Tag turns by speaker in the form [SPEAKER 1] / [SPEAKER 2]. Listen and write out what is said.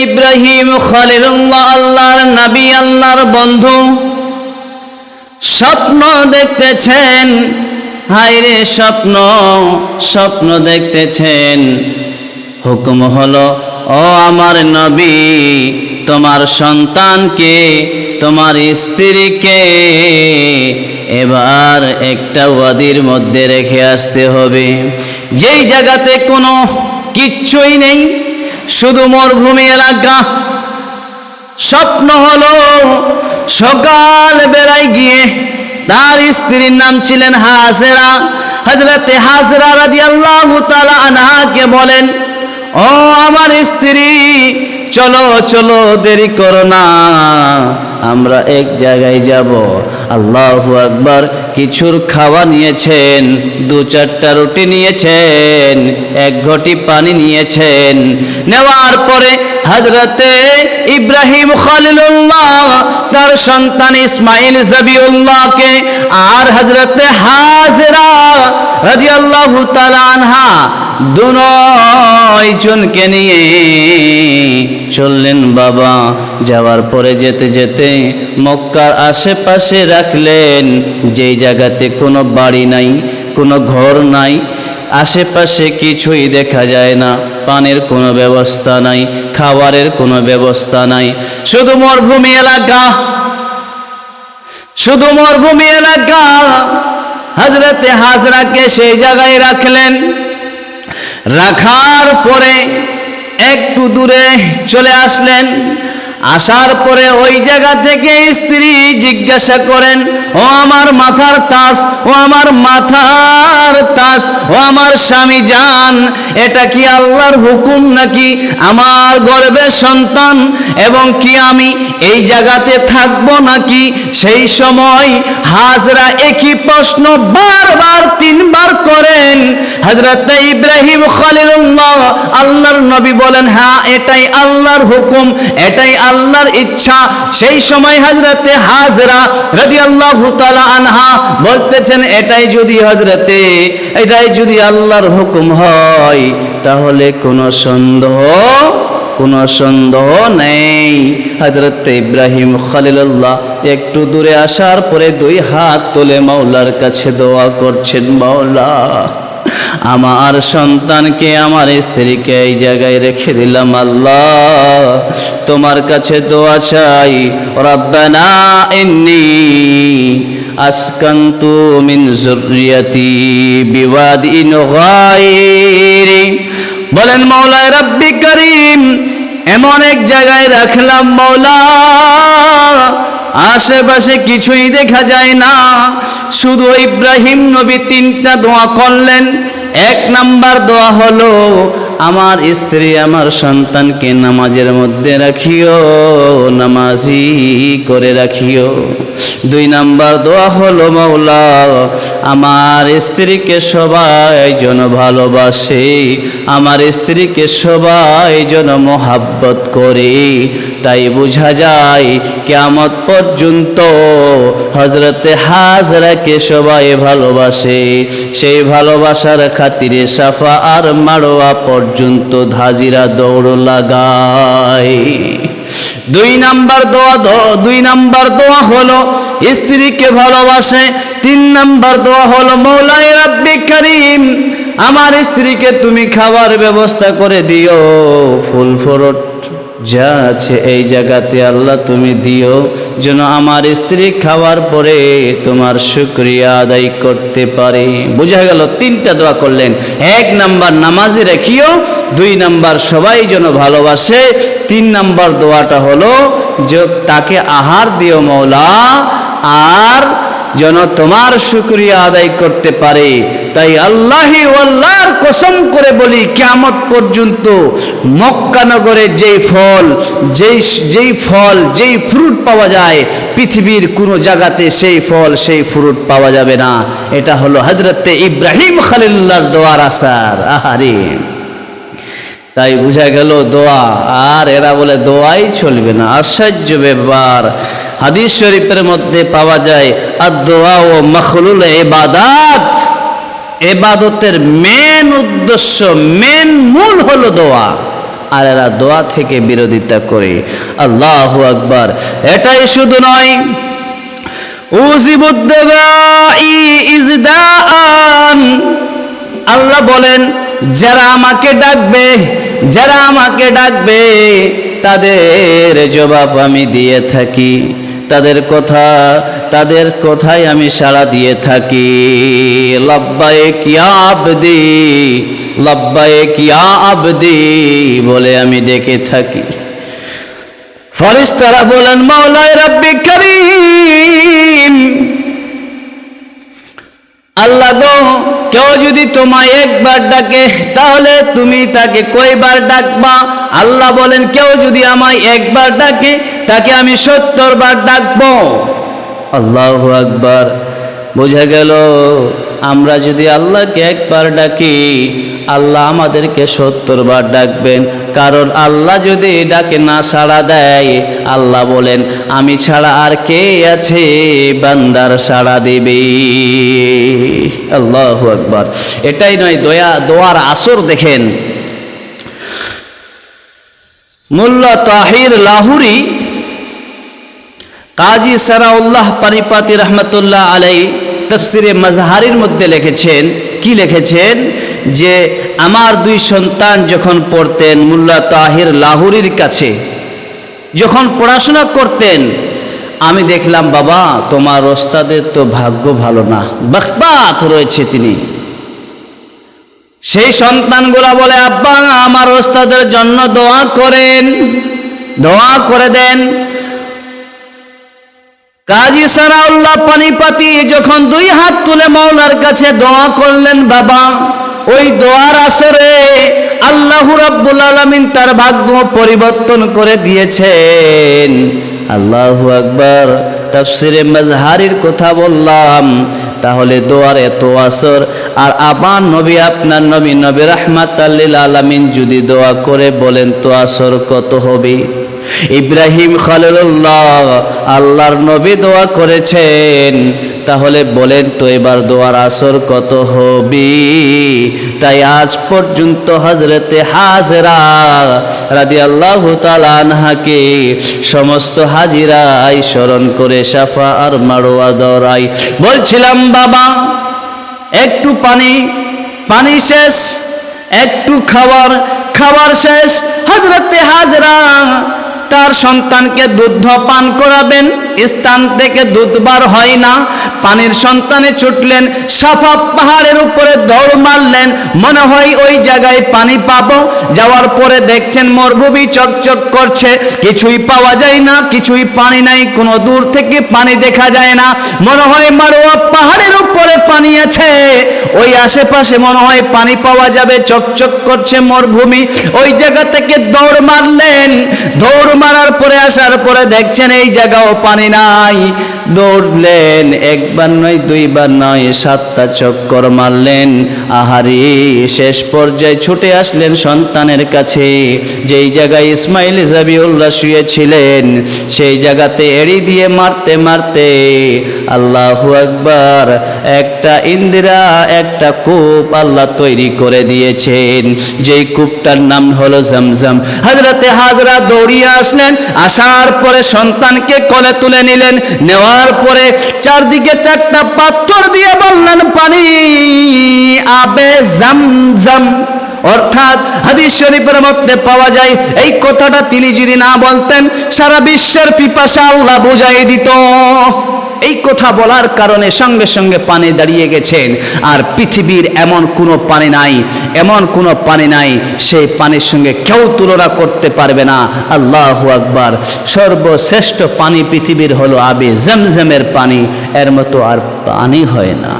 [SPEAKER 1] ইব্রাহিম খলিলুল্লাহ, আল্লাহর নবী, আল্লাহর বন্ধু, স্বপ্ন দেখতেছেন। হায়রে স্বপ্ন, স্বপ্ন দেখতেছেন। হুকুম হলো, ও আমার নবী, তোমার সন্তানকে, তোমার স্ত্রীকে এবার একটা ওয়াদির মধ্যে রেখে আসতে হবে, যেই জায়গাতে কোনো কিচ্ছুই নেই, শুধু মরুভূমি এলাকা। স্বপ্ন হলো সকাল বেলায় গিয়ে, তার স্ত্রীর নাম ছিলেন হাজেরা, হযরতে হাজেরা রাদিয়াল্লাহু তাআলা আনহাকে বলেন, ও আমার স্ত্রী, চলো চলো, দেরি করো না, আমরা এক জায়গায় যাব। আল্লাহু আকবার। কিছুর খাওয়া নিয়েছেন, 2-4টা রুটি নিয়েছেন, 1 ঘটি পানি নিয়েছেন। নেওয়ার পরে হযরতে ইব্রাহিম খলিলুল্লাহ তার সন্তান ইসমাইল জবিউল্লাহকে আর হযরতে হাজেরা রাদিয়াল্লাহু তাআলা আনহা দুজনকে নিয়ে চললেন বাবা। যাওয়ার পরে যেতে যেতে মক্কার আশেপাশে রাখলেন, যেই জায়গাতে কোনো বাড়ি নাই, কোনো ঘর নাই, আশেপাশে কিছুই দেখা যায় না, পানির কোনো ব্যবস্থা নাই, খাবারের কোনো ব্যবস্থা নাই, শুধু মরুভূমি এলাকা, শুধু মরুভূমি এলাকা। হযরতে হাজরাকে সেই জায়গায় রাখলেন। রাখার পরে একটু দূরে চলে আসলেন। আসার পরে ওই জায়গা থেকে স্ত্রী জিজ্ঞাসা করেন, ও আমার মাথার তাজ, ও আমার মাথার তাজ, ও আমার স্বামী জান, এটা কি আল্লাহর হুকুম নাকি আমার গর্ভের সন্তান, এবং কি আমি এই জায়গাতে থাকবো নাকি? সেই সময় হাজরা একই প্রশ্ন বারবার 3বার করেন। হযরত ইব্রাহিম খলিলুল্লাহ আল্লাহর নবী বলেন, হ্যাঁ, এটাই আল্লাহর হুকুম, এটাই আল্লাহর ইচ্ছা। সেই সময় হযরতে হাজরা রাদিয়াল্লাহু তাআলা আনহা বলতেছেন, এটাই যদি আল্লাহর হুকুম হয়, তাহলে কোনো সন্দেহ নেই। হযরত ইব্রাহিম খলিলুল্লাহ একটু দূরে আসার পরে 2 হাত তুলে মাওলার কাছে দোয়া করছেন, মাওলা, আমার সন্তানকে, আমার স্ত্রীকে এই জায়গায় রেখে দিলাম, আল্লাহ তোমার কাছে দোয়া চাই। রব্বানা ইন্নী আসকানতু মিন যুররিয়াতি বিওয়াদিন গায়রি, বলেন মাওলা রব্বি করিম, এমন এক জায়গায় রাখলাম মাওলা, আশেপাশে কিছুই দেখা যায় না। শুধু ইব্রাহিম নবী 3টা দোয়া করলেন। 1 নাম্বার দোয়া হলো, আমার স্ত্রী, আমার সন্তানকে নামাজের মধ্যে রাখিও, নামাজি করে রাখিও। 2 নাম্বার দোয়া হলো, মাওলা আমার স্ত্রীকে সবাই যেন ভালোবাসে, আমার স্ত্রীকে সবাই যেন মোহাব্বত করে। তাই বোঝা যায় কিয়ামত পর্যন্ত হযরতে হাজরাকে সবাই ভালোবাসে। সেই ভালোবাসার খাতিরে সাফা আর মারওয়া পর্যন্ত হাজিরা দৌড় লাগায়। 2 নাম্বার দোয়া হলো স্ত্রীকে ভালোবাসে। 3 নাম্বার দোয়া হলো, মৌলাই রাব্বি করিম, আমার স্ত্রীকে তুমি খাবার ব্যবস্থা করে দিও, ফুল ফরট যা আছে এই জায়গাতে আল্লাহ তুমি দিও, যেন আমার স্ত্রী খাওয়ার পরে তোমার শুকরিয়া আদায় করতে পারে। বোঝা গেল 3টা দোয়া করলেন। 1 নাম্বার নামাজে রাখিও, 2 নাম্বার সবাই যেন ভালোবাসে, 3 নাম্বার দোয়াটা হলো যে তাকে আহার দিও মাওলা, আর যেন তোমার শুকরিয়া আদায় করতে পারে। তাই আল্লাহি আল্লাহর কসম করে বলি, কিয়ামত পর্যন্ত মক্কা নগরে যেই ফল যেই ফ্রুট পাওয়া যায়, পৃথিবীর কোনো জায়গাতে সেই ফল সেই ফ্রুট পাওয়া যাবে না। এটা হলো হযরতে ইব্রাহিম খলিলুল্লাহর দোয়ার আসার। আহারে, তাই বুঝা গেল দোয়া, আর এরা বলে দোয়াই চলবে না। আশ্চর্য ব্যাপার, হাদিস শরীফের মধ্যে পাওয়া যায়, আদ-দোয়া ও মখলুল ইবাদাত, ইবাদতের মেন উদ্দেশ্য, মেন মূল হলো দোয়া। আর এরা দোয়া থেকে বিরোধিতা করে। আল্লাহু আকবার। এটাই শুধু নয়, আল্লাহ বলেন যারা আমাকে ডাকবে তাদের জবাব আমি দিয়ে থাকি, তাদের কথায় আমি সাড়া দিয়ে থাকি। লাব্বাইক ইয়া আবদি, লাব্বাইক ইয়া আবদি বলে আমি ডেকে থাকি। ফেরেশতারা বলেন মাওলাই রাব্বি কারীম, আল্লাহ গো, কেউ যদি তোমায় একবার ডাকে তাহলে তুমি তাকে কয়বার ডাকবা? আল্লাহ বলেন কেউ যদি আমায় একবার ডাকে তাকে আমি 70 বার ডাকবো। আল্লাহু আকবার। বোঝা গেল আমরা যদি আল্লাহকে একবার ডাকি আল্লাহ আমাদেরকে 70 বার ডাকবেন। কারণ আল্লাহ যদি ডাকে না সাড়া দেয়, আল্লাহ বলেন আমি ছাড়া আর কে আছে বান্দার সাড়া দেবে। আল্লাহু আকবার। এটাই নয়, দোয়ার আসর দেখেন। মোল্লা তাহির লাহুরি কাজী সানাউল্লাহ পানিপাতি রহমতুল্লাহ আলাইহি তাফসিরে মাজহারির মধ্যে লিখেছেন, কি লিখেছেন, যে আমার 2 সন্তান যখন পড়তেন মোল্লা তাহির লাহুরির কাছে, যখন পড়াশোনা করতেন, আমি দেখলাম বাবা তোমার ওস্তাদের তো ভাগ্য ভালো না, বখবাত রয়েছে তিনি। সেই সন্তানগুলা বলে আব্বা আমার ওস্তাদের জন্য দোয়া করেন, দোয়া করে দেন। কাজী সানাউল্লাহ পানিপাতি যখন 2 হাত তুলে মাওলার কাছে দোয়া করলেন, বাবা ওই দোয়ার আসরে আল্লাহ রাব্বুল আলামিন তার ভাগ্য পরিবর্তন করে দিয়েছেন। আল্লাহু আকবার। তাফসিরে মাজহারির কথা বললাম, তাহলে দোয়ার এত আসর। আর আমার নবী, আপনার নবী, নবী রাহমাতাল লিল আলামিন যদি দোয়া করে বলেন তো আসর কত হবে? ইব্রাহিম খলিলুল্লাহ আল্লাহর নবী দোয়া করেছেন, তাহলে বলেন তো এবার দোয়ার আসর কত হবে? তাই আজ পর্যন্ত হযরতে হাজেরা রাদিয়াল্লাহু তাআলা আনহাকে সমস্ত হাজিরাই স্মরণ করে সাফা আর মারওয়া দৌড়াই। বলছিলাম বাবা একটু পানি শেষ, একটু খাবার শেষ। হযরতে হাজেরা তার সন্তানকে দুধ পান করাবেন, স্থান থেকে দুধ বার হয় না, পানির সন্তানে ছুটলেন, সাফা পাহাড়ের উপরে দৌড় মারলেন, মনে হয় ওই জায়গায় পানি পাবো। যাওয়ার পরে দেখছেন মরুভূমি চকচক করছে, কিছুই পাওয়া যায় না, কিছুই পানি নাই, কোনো দূর থেকে পানি দেখা যায় না। মনে হয় মারওয়া পাহাড়ের উপরে পানি আছে, ওই আশেপাশে মনে হয় পানি পাওয়া যাবে, চকচক করছে মরুভূমি। ওই জায়গা থেকে দৌড় মারলেন, দৌড় মারার পরে আসার পরে দেখছেন এই জায়গাও পানি নাই। দৌড়লেন, একবার নয়, 2 বার নয়, 7টা চক্কর মারলেন। আহারে শেষ পর্যায়ে ছুটে আসলেন সন্তানের কাছে, যেই জায়গায় ইসমাইল জাবিউল্লাহ শুয়েছিলেন, সেই জায়গাতে এড়ি দিয়ে মারতে মারতে আল্লাহু আকবার, একটা ইন্দিরা, একটা কূপ আল্লাহ তৈরি করে দিয়েছেন, যেই কূপটার নাম হলো জমজম। হযরতে হাজরা দৌড়িয়ে আসলেন, আসার পরে সন্তানকে কোলে তুলে নিলেন, নেওয়ার পরে চারদিকে 4টা পাথর দিয়ে বললেন পানি আবে জমজম। অর্থাৎ হাদিস শরীফের মধ্যে পাওয়া যায়, এই কথাটা তিনি যদি না বলতেন সারা বিশ্বের পিপাসা আল্লাহ বুঝাই দিত। এই কথা বলার কারণে সঙ্গে সঙ্গে পানি দাঁড়িয়ে গেছেন। আর পৃথিবীর এমন কোনো পানি নাই সেই পানির সঙ্গে কেউ তুলনা করতে পারবে না। আল্লাহু আকবার। সর্বশ্রেষ্ঠ পানি পৃথিবীর হলো আবে জমজমের পানি, এর মতো আর পানি হয় না।